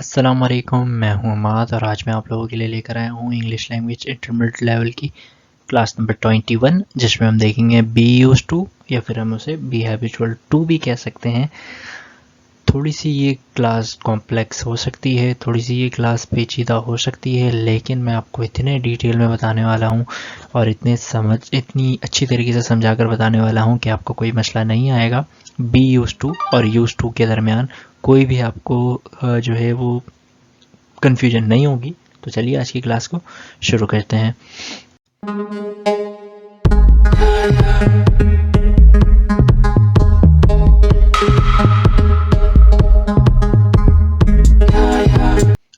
अस्सलाम वालेकुम, मैं हूं अमाद और आज मैं आप लोगों के लिए लेकर आया हूं इंग्लिश लैंग्वेज इंटरमीडिएट लेवल की क्लास नंबर 21 जिसमें हम देखेंगे बी यूज टू या फिर हम उसे बी हैबिचुअल टू भी कह सकते हैं। थोड़ी सी ये क्लास कॉम्प्लेक्स हो सकती है, थोड़ी सी ये क्लास पेचीदा हो सकती है, लेकिन मैं आपको इतने डिटेल में बताने वाला हूं और इतनी अच्छी तरीके से समझा कर बताने वाला हूं कि आपको कोई मसला नहीं आएगा। बी यूज टू और यूज टू के दरमियान कोई भी आपको जो है वो कन्फ्यूजन नहीं होगी। तो चलिए आज की क्लास को शुरू करते हैं।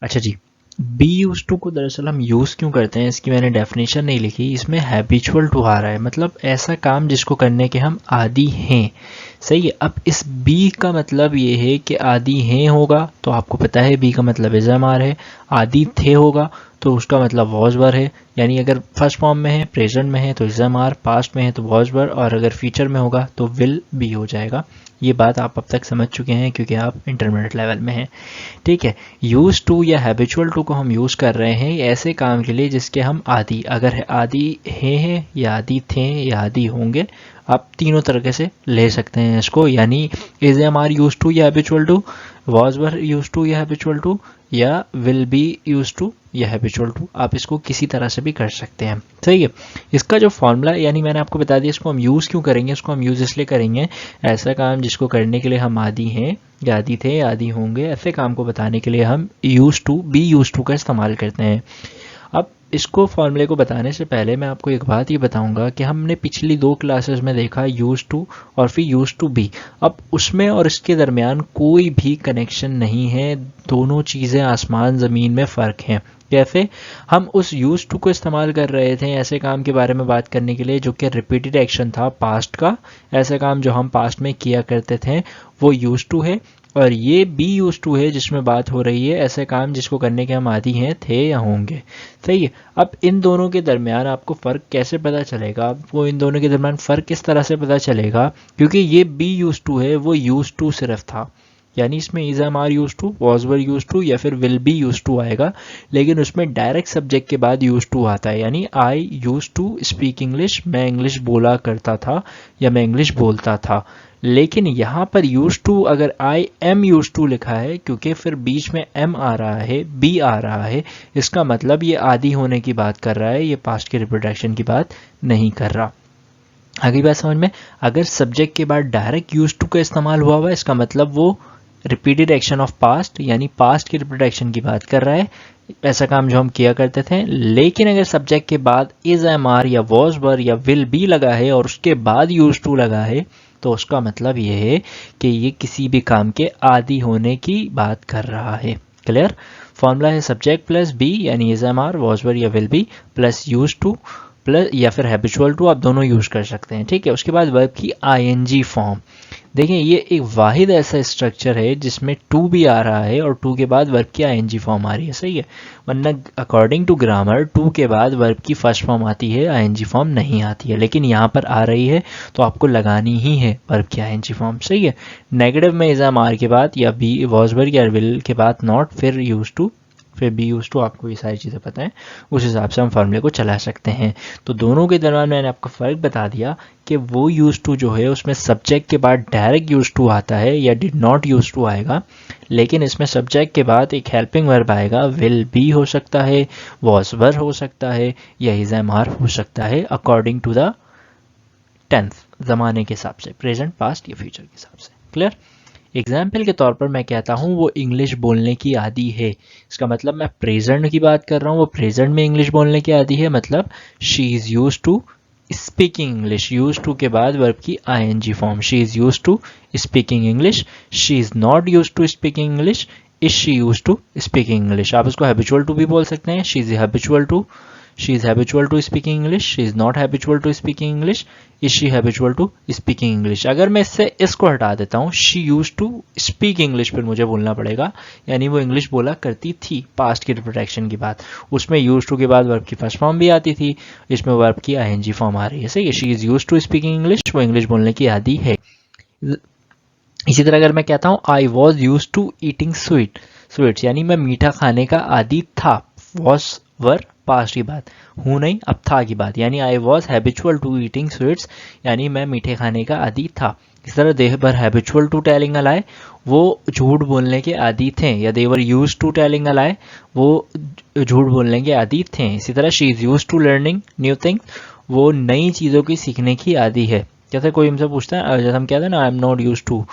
अच्छा जी, बी यूज टू को दरअसल हम यूज़ क्यों करते हैं इसकी मैंने डेफिनेशन नहीं लिखी। इसमें हैबिचुअल टू आ रहा है, मतलब ऐसा काम जिसको करने के हम आदी हैं। सही है। अब इस बी का मतलब ये है कि आदी हैं होगा तो आपको पता है बी का मतलब इज़मार है। आदी थे होगा तो उसका मतलब वॉज वर है, यानी अगर फर्स्ट फॉर्म में है, प्रेजेंट में है तो इज़मार, पास्ट में है तो वॉज वर, और अगर फ्यूचर में होगा तो विल बी हो जाएगा। ये बात आप अब तक समझ चुके हैं क्योंकि आप इंटरमीडिएट लेवल में हैं। ठीक है। यूज टू या हैबिचुअल टू को हम यूज़ कर रहे हैं ऐसे काम के लिए जिसके हम आदी, अगर आदी हैं या आदी थे या आदी होंगे, आप तीनों तरीके से ले सकते हैं इसको। यानी is am are use to या habitual to, was were use to या हैबिचुअल टू, या विल बी यूज टू या हैबिचुअल टू, आप इसको किसी तरह से भी कर सकते हैं। सही है। इसका जो फॉर्मूला, यानी मैंने आपको बता दिया इसको हम यूज़ क्यों करेंगे। इसको हम यूज़ इसलिए करेंगे, ऐसा काम जिसको करने के लिए हम आदी हैं या आदी थे या आदी होंगे, ऐसे काम को बताने के लिए हम used to, be use to का इस्तेमाल करते हैं। अब इसको फॉर्मूले को बताने से पहले मैं आपको एक बात ये बताऊंगा कि हमने पिछली 2 क्लासेस में देखा यूज टू और फिर यूज टू बी। अब उसमें और इसके दरमियान कोई भी कनेक्शन नहीं है, दोनों चीज़ें आसमान ज़मीन में फ़र्क हैं। कैसे? हम उस यूज टू को इस्तेमाल कर रहे थे ऐसे काम के बारे में बात करने के लिए जो कि रिपीटेड एक्शन था पास्ट का। ऐसे काम जो हम पास्ट में किया करते थे वो यूज टू है, और ये बी यूज टू है जिसमें बात हो रही है ऐसे काम जिसको करने के हम आदी हैं, थे या होंगे। सही है। अब इन दोनों के दरमियान आपको फ़र्क कैसे पता चलेगा? आपको इन दोनों के दरमियान फ़र्क किस तरह से पता चलेगा? क्योंकि ये बी यूज टू है, वो यूज टू सिर्फ था, यानी इसमें is am are use to, was were use to या फिर विल बी यूज टू आएगा, लेकिन उसमें डायरेक्ट सब्जेक्ट के बाद यूज टू आता है। यानी आई यूज टू स्पीक इंग्लिश, मैं इंग्लिश बोला करता था या मैं इंग्लिश बोलता था। लेकिन यहाँ पर यूज टू अगर आई एम यूज टू लिखा है, क्योंकि फिर बीच में एम आ रहा है, बी आ रहा है, इसका मतलब ये आदी होने की बात कर रहा है, ये पास्ट के रिप्रोडक्शन की बात नहीं कर रहा। अगली बात समझ में, अगर सब्जेक्ट के बाद डायरेक्ट यूज टू का इस्तेमाल हुआ हुआ, इसका मतलब वो रिपीटेड एक्शन ऑफ पास्ट, यानी पास्ट की रिप्रोडक्शन की बात कर रहा है, ऐसा काम जो हम किया करते थे। लेकिन अगर सब्जेक्ट के बाद इज एम आर या वॉज वर या विल बी लगा है और उसके बाद यूज टू लगा है, तो उसका मतलब ये है कि ये किसी भी काम के आदी होने की बात कर रहा है। क्लियर? फॉर्मूला है सब्जेक्ट प्लस बी, यानी is am are, was were या will be, plus use to plus या फिर हैबिचुअल टू, आप दोनों यूज कर सकते हैं। ठीक है। उसके बाद वर्ब की आईएनजी फॉर्म। देखें, ये एक वाहिद ऐसा स्ट्रक्चर है जिसमें टू भी आ रहा है और टू के बाद वर्ब की आईएनजी फॉर्म आ रही है। सही है। वरना अकॉर्डिंग टू ग्रामर टू के बाद वर्ब की फर्स्ट फॉर्म आती है, आईएनजी फॉर्म नहीं आती है, लेकिन यहाँ पर आ रही है तो आपको लगानी ही है वर्ब की आईएनजी फॉर्म। सही है। नेगेटिव में इज़ आर के बाद या बी वॉज वर या विल के बाद नॉट, फिर यूज टू, फिर बी यूज टू, आपको ये सारी चीज़ें पता है, उस हिसाब से हम फार्मूले को चला सकते हैं। तो दोनों के दरम्यान मैंने आपको फ़र्क बता दिया कि वो यूज टू जो है उसमें सब्जेक्ट के बाद डायरेक्ट यूज टू आता है या डिड नॉट यूज टू आएगा, लेकिन इसमें सब्जेक्ट के बाद एक हेल्पिंग वर्ब आएगा, विल बी हो सकता है, वॉज वर हो सकता है, या इज एम आर हो सकता है, अकॉर्डिंग टू द टेंस, ज़माने के हिसाब से, प्रेजेंट, पास्ट या फ्यूचर के हिसाब से। क्लियर? एग्जाम्पल के तौर पर मैं कहता हूँ वो इंग्लिश बोलने की आदी है, इसका मतलब मैं प्रेजेंट की बात कर रहा हूँ, वो प्रेजेंट में इंग्लिश बोलने की आदी है, मतलब she is used to speaking English. Used to के बाद वर्ब की I N G form, she is used to speaking English. She is not used to speaking English, is she used to speaking English. आप इसको हैबिचुअल टू भी बोल सकते हैं, she is habitual to, she is habitual to speaking English, she is not habitual to speaking English, is she habitual to speaking English। अगर मैं इससे इसको हटा देता हूँ, she used to speak English, फिर मुझे बोलना पड़ेगा, यानी वो इंग्लिश बोला करती थी, पास्ट की रिप्रोडक्शन की बात। उसमें used to के बाद वर्ब की फर्स्ट फॉर्म भी आती थी, इसमें वर्ब की आईएनजी फॉर्म आ रही है। सही है। she is used to speaking English, वो इंग्लिश बोलने की आदी है। इसी तरह अगर मैं कहता हूँ I was used to eating sweets, यानी मैं मीठा खाने का आदी था। वॉज वर पास्ट की बात, हूँ नहीं, अब था की बात, यानी I was habitual to eating sweets, यानी मैं मीठे खाने का आदी था। इस तरह they were habitual to telling a lie, वो झूठ बोलने के आदी थे, या they were use to telling a lie, वो झूठ बोलने के आदी थे। इसी तरह she is used to learning new things, वो नई चीज़ों की सीखने की आदी है। जैसे कोई हमसे पूछता है, जैसे हम कहते हैं ना I am not used to,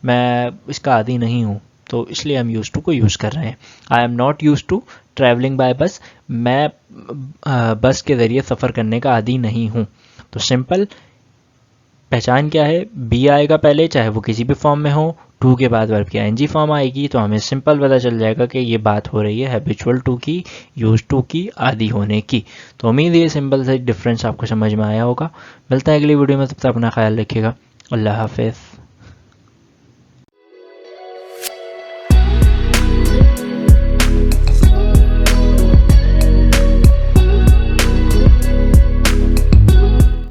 मैं इसका आदी नहीं हूँ, तो इसलिए हम यूज टू को यूज़ कर रहे हैं। I am not used to travelling by bus, मैं बस के ज़रिए सफ़र करने का आदी नहीं हूँ। तो सिंपल पहचान क्या है, बी आएगा पहले, चाहे वो किसी भी फॉर्म में हो, टू के बाद वर्ब की आईएनजी फॉर्म आएगी, तो हमें सिंपल पता चल जाएगा कि ये बात हो रही है हैबिचुअल टू की, यूज टू की, आदि होने की। तो उम्मीद ये सिंपल से डिफरेंस आपको समझ में आया होगा। मिलता है अगली वीडियो में, तब तक अपना ख्याल रखिएगा। अल्लाह हाफिज़।